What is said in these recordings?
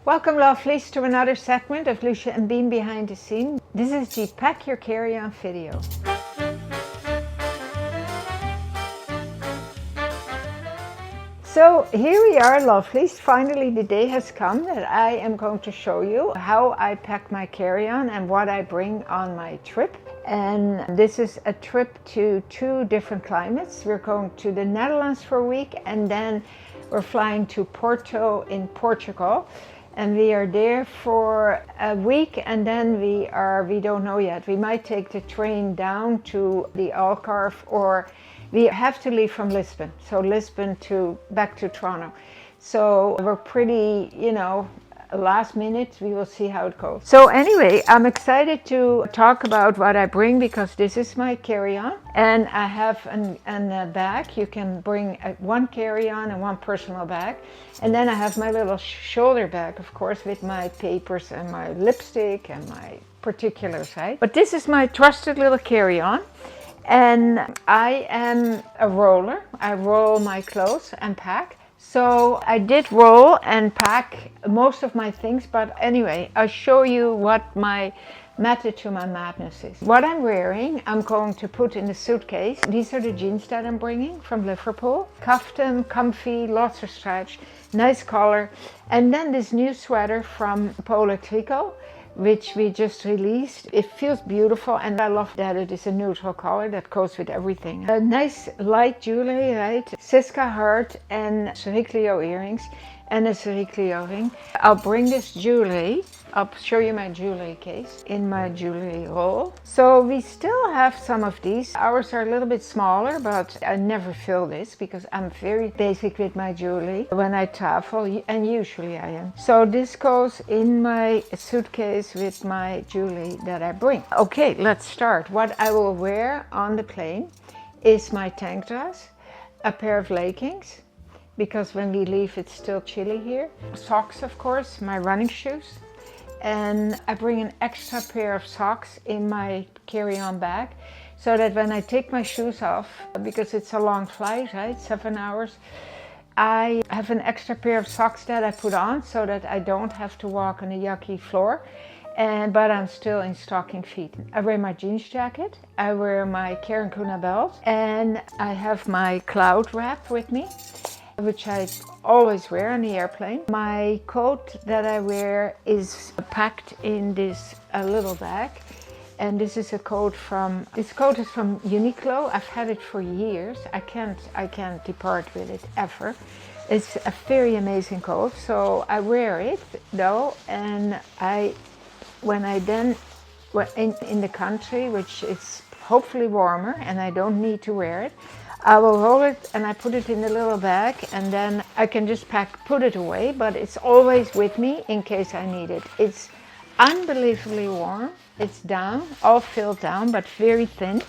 Welcome lovelies to another segment of Lousje and Bean Behind the Scene. This is the Pack Your Carry-On video. So here we are lovelies, finally the day has come that I am going to show you how I pack my carry-on and what I bring on my trip. And this is a trip to 2 different climates. We're going to the Netherlands for a week and then we're flying to Porto in Portugal. And we are there for a week and then we don't know yet. We might take the train down to the Algarve or we have to leave from Lisbon. So Lisbon back to Toronto. So we're pretty, last minute. We will see how it goes. So anyway, I'm excited to talk about what I bring because this is my carry-on. And I have a bag. You can bring one carry-on and one personal bag. And then I have my little shoulder bag, of course, with my papers and my lipstick and my particulars, right? But this is my trusted little carry-on. And I am a roller. I roll my clothes and pack. So I did roll and pack most of my things, but anyway, I'll show you what my method to my madness is. What I'm wearing, I'm going to put in the suitcase. These are the jeans that I'm bringing from Liverpool. Cuffed them, comfy, lots of stretch, nice color. And then this new sweater from Polo Trico, which we just released. It feels beautiful and I love that it is a neutral color that goes with everything. A nice light jewelry, right? Siska heart and Cericlio earrings and a Cericlio ring. I'll bring this jewelry. I'll show you my jewelry case in my jewelry roll. So we still have some of these. Ours are a little bit smaller, but I never fill this because I'm very basic with my jewelry when I travel, and usually I am. So this goes in my suitcase with my jewelry that I bring. Okay, let's start. What I will wear on the plane is my tank dress, a pair of leggings, because when we leave it's still chilly here. Socks, of course, my running shoes. And I bring an extra pair of socks in my carry-on bag so that when I take my shoes off, because it's a long flight, right, 7 hours, I have an extra pair of socks that I put on so that I don't have to walk on a yucky floor, but I'm still in stocking feet. I wear my jeans jacket, I wear my Kuna belt, and I have my cloud wrap with me, which I always wear on the airplane. My coat that I wear is packed in this little bag, and this is a coat is from Uniqlo. I've had it for years. I can't depart with it ever. It's a very amazing coat, so I wear it though, and when in the country, which is hopefully warmer and I don't need to wear it, I will roll it and I put it in the little bag and then I can just put it away, but it's always with me in case I need it. It's unbelievably warm. It's down, all filled down, but very thin.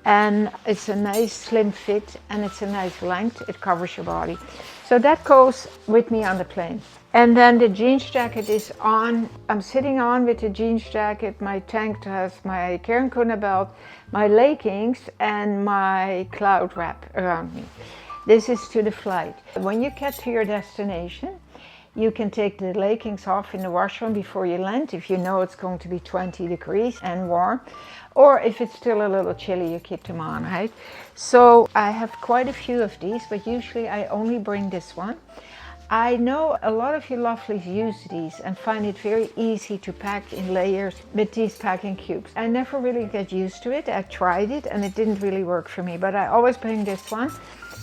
And it's a nice slim fit and it's a nice length. It covers your body. So that goes with me on the plane. And then the jeans jacket is on. I'm sitting on with the jeans jacket, my tank dress, my Kuna belt, my leggings and my cloud wrap around me. This is to the flight. When you get to your destination, you can take the leggings off in the washroom before you land if you know it's going to be 20 degrees and warm. Or if it's still a little chilly, you keep them on, right? So I have quite a few of these, but usually I only bring this one. I know a lot of you lovelies use these and find it very easy to pack in layers with these packing cubes. I never really get used to it. I tried it and it didn't really work for me, but I always bring this one.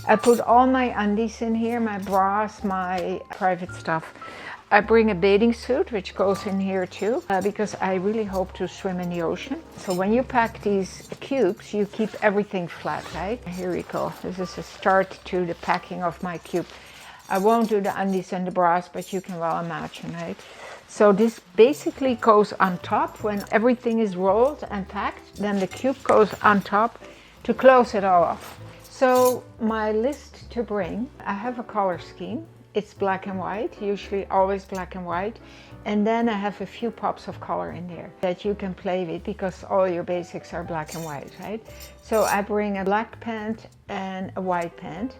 I put all my undies in here, my bras, my private stuff. I bring a bathing suit, which goes in here too, because I really hope to swim in the ocean. So when you pack these cubes, you keep everything flat, right? Here we go. This is a start to the packing of my cube. I won't do the undies and the bras, but you can well imagine, right? So this basically goes on top. When everything is rolled and packed, then the cube goes on top to close it all off. So my list to bring, I have a color scheme. It's black and white, usually always black and white. And then I have a few pops of color in there that you can play with because all your basics are black and white, right? So I bring a black pant and a white pant.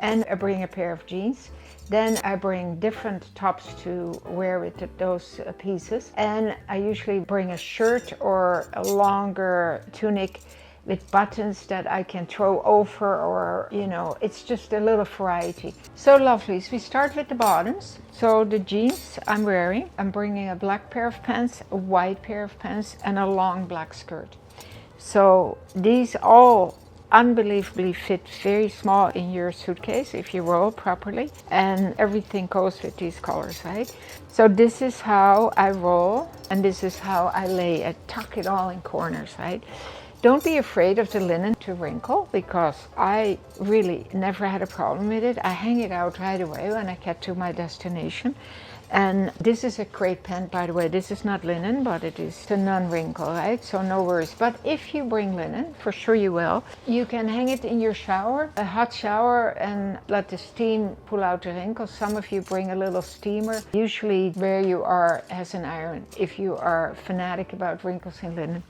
and I bring a pair of jeans. Then I bring different tops to wear with those pieces. And I usually bring a shirt or a longer tunic with buttons that I can throw over, or, you know, it's just a little variety. So lovelies, we start with the bottoms. So the jeans I'm wearing, I'm bringing a black pair of pants, a white pair of pants, and a long black skirt. So these all unbelievably fit very small in your suitcase if you roll properly, and everything goes with these colors, right? So this is how I roll, and this is how I lay it, tuck it all in corners, right? Don't be afraid of the linen to wrinkle, because I really never had a problem with it. I hang it out right away when I get to my destination. And this is a crepe pant, by the way. This is not linen, but it is a non-wrinkle, right? So no worries. But if you bring linen, for sure you will, you can hang it in your shower, a hot shower, and let the steam pull out the wrinkles. Some of you bring a little steamer. Usually where you are has an iron, if you are fanatic about wrinkles in linen.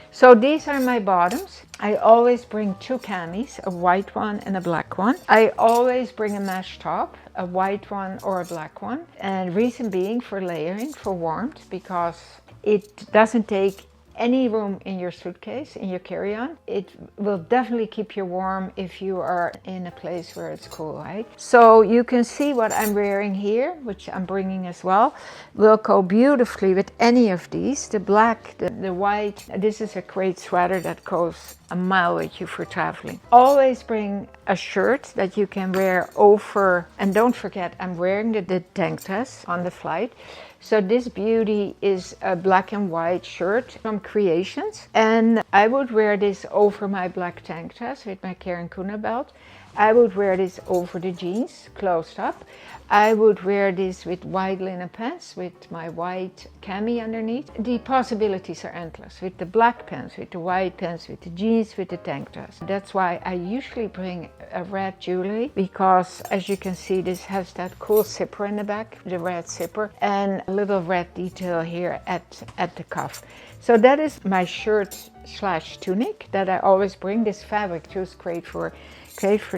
So these are my bottoms. I always bring two camis, a white one and a black one. I always bring a mesh top, a white one or a black one. And reason being for layering, for warmth, because it doesn't take any room in your suitcase, in your carry-on. It will definitely keep you warm if you are in a place where it's cool, right? So you can see what I'm wearing here, which I'm bringing as well, will go beautifully with any of these. The black, the white. This is a great sweater that goes a mile with you for traveling. Always bring a shirt that you can wear over, and don't forget, I'm wearing the tank dress on the flight. So this beauty is a black and white shirt from Creations, and I would wear this over my black tank dress with my Karen Kuna belt. I would wear this over the jeans, closed up. I would wear this with white linen pants with my white cami underneath. The possibilities are endless, with the black pants, with the white pants, with the jeans, with the tank dress. That's why I usually bring a red jewelry, because as you can see, this has that cool zipper in the back, the red zipper, and a little red detail here at the cuff. So that is my shirt / tunic that I always bring. This fabric too is great for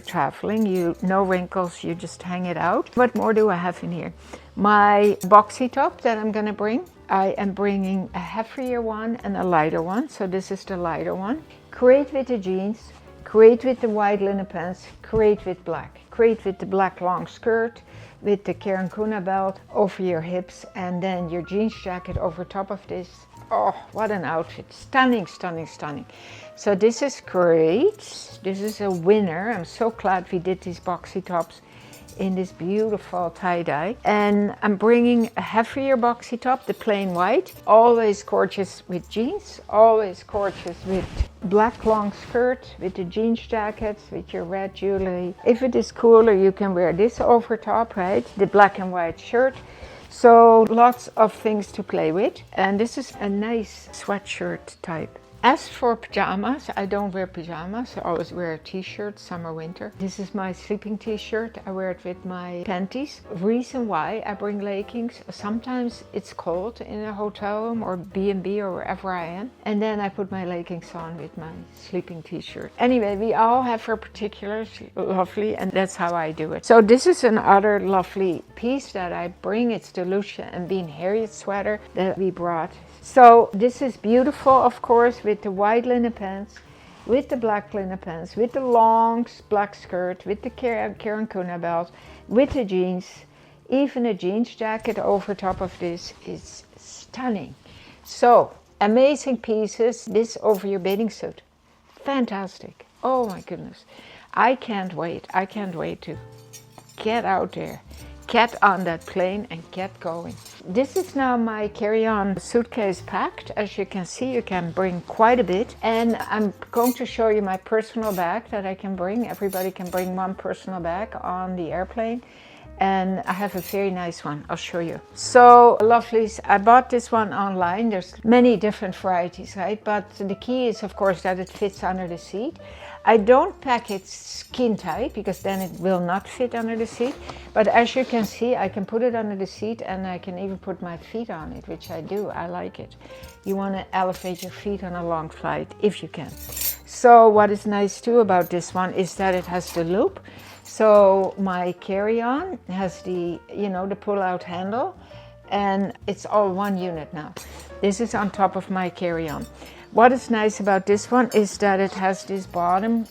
traveling. No wrinkles, you just hang it out. What more do I have in here? My boxy top that I'm gonna bring. I am bringing a heavier one and a lighter one. So this is the lighter one. Great with the jeans, great with the white linen pants, great with black. Great with the black long skirt, with the Karen Kuna belt over your hips, and then your jeans jacket over top of this. Oh, what an outfit. Stunning, stunning, stunning. So this is great. This is a winner. I'm so glad we did these boxy tops in this beautiful tie-dye. And I'm bringing a heavier boxy top, the plain white. Always gorgeous with jeans. Always gorgeous with black long skirt, with the jeans jackets, with your red jewelry. If it is cooler, you can wear this over top, right? The black and white shirt. So lots of things to play with. And this is a nice sweatshirt type. As for pajamas, I don't wear pajamas. I always wear a t-shirt, summer, winter. This is my sleeping t-shirt. I wear it with my panties. Reason why I bring leggings, sometimes it's cold in a hotel room or B&B or wherever I am. And then I put my leggings on with my sleeping t-shirt. Anyway, we all have our particulars, lovely, and that's how I do it. So this is another lovely piece that I bring. It's the Lousje and Bean Harriet sweater that we brought. So this is beautiful, of course, with the white linen pants, with the black linen pants, with the long black skirt, with the Karen Kuna belt, with the jeans. Even a jeans jacket over top of this is stunning. So amazing pieces. This over your bathing suit. Fantastic. Oh my goodness. I can't wait. I can't wait to get out there. Get on that plane and get going. This is now my carry-on suitcase packed. As you can see, you can bring quite a bit. And I'm going to show you my personal bag that I can bring. Everybody can bring one personal bag on the airplane. And I have a very nice one. I'll show you. So lovelies, I bought this one online. There's many different varieties, right? But the key is, of course, that it fits under the seat. I don't pack it skin tight because then it will not fit under the seat. But as you can see, I can put it under the seat and I can even put my feet on it, which I do. I like it. You want to elevate your feet on a long flight if you can. So what is nice too about this one is that it has the loop. So my carry-on has the, you know, the pull-out handle, and it's all one unit now. This is on top of my carry-on. What is nice about this one is that it has this bottom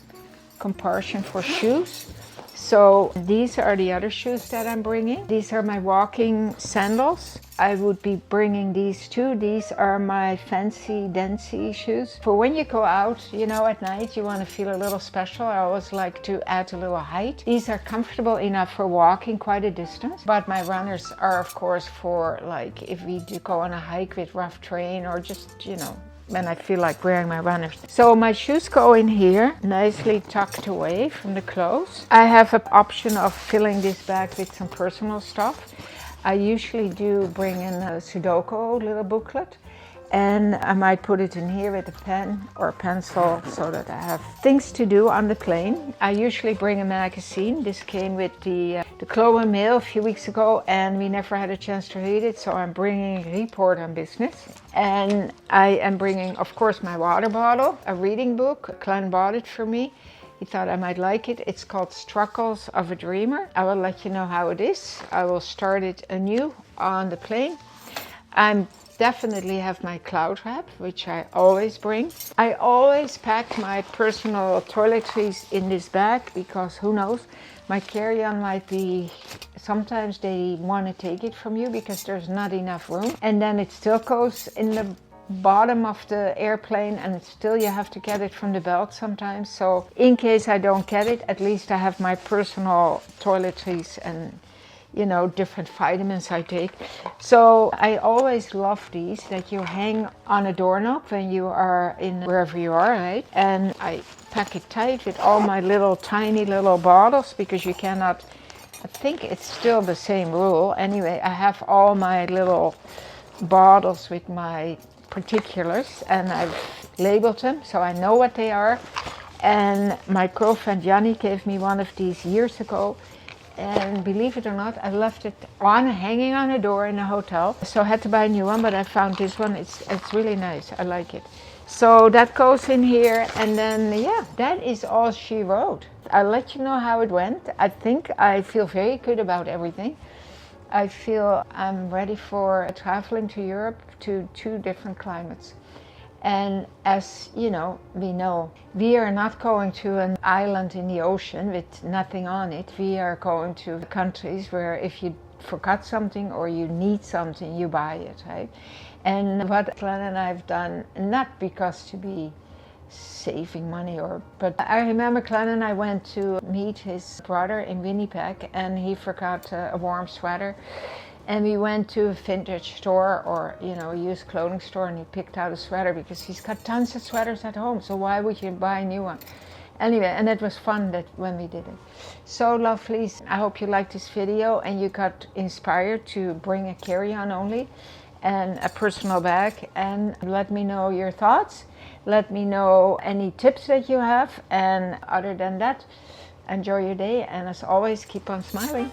compartment for shoes. So these are the other shoes that I'm bringing. These are my walking sandals. I would be bringing these too. These are my fancy dancy shoes. For when you go out, you know, at night, you want to feel a little special. I always like to add a little height. These are comfortable enough for walking quite a distance. But my runners are, of course, for like if we do go on a hike with rough terrain or just, you know, when I feel like wearing my runners. So my shoes go in here, nicely tucked away from the clothes. I have an option of filling this bag with some personal stuff. I usually do bring in a Sudoku little booklet, and I might put it in here with a pen or a pencil so that I have things to do on the plane. I usually bring a magazine. This came with the Globe and Mail a few weeks ago, and we never had a chance to read it, so I'm bringing a report on business. And I am bringing, of course, my water bottle, a reading book. A client bought it for me. He thought I might like it. It's called Struggles of a Dreamer. I will let you know how it is. I will start it anew on the plane. I'm definitely have my cloud wrap, which I always bring. I always pack my personal toiletries in this bag because who knows, my carry-on might be, sometimes they want to take it from you because there's not enough room, and then it still goes in the bottom of the airplane, and it's still you have to get it from the belt sometimes. So in case I don't get it, at least I have my personal toiletries and, you know, different vitamins I take. So I always love these that you hang on a doorknob when you are in wherever you are, right? And I pack it tight with all my little tiny little bottles because you cannot, I think it's still the same rule. Anyway, I have all my little bottles with my particulars and I've labeled them so I know what they are. And my girlfriend Yanni gave me one of these years ago, and believe it or not, I left it hanging on a door in a hotel, so I had to buy a new one, but I found this one. It's really nice. I like it. So that goes in here, and then yeah, that is all she wrote. I'll let you know how it went. I think I feel very good about everything. I feel I'm ready for traveling to Europe to 2 different climates. And as you know, we are not going to an island in the ocean with nothing on it. We are going to countries where if you forgot something or you need something, you buy it, right? And what Glenn and I have done, not because to be saving money but I remember Glenn and I went to meet his brother in Winnipeg, and he forgot a warm sweater. And we went to a vintage store or, you know, a used clothing store, and he picked out a sweater because he's got tons of sweaters at home. So why would you buy a new one? Anyway, and it was fun that when we did it. So lovelies, I hope you liked this video and you got inspired to bring a carry-on only and a personal bag, and let me know your thoughts. Let me know any tips that you have, and other than that, enjoy your day, and as always, keep on smiling.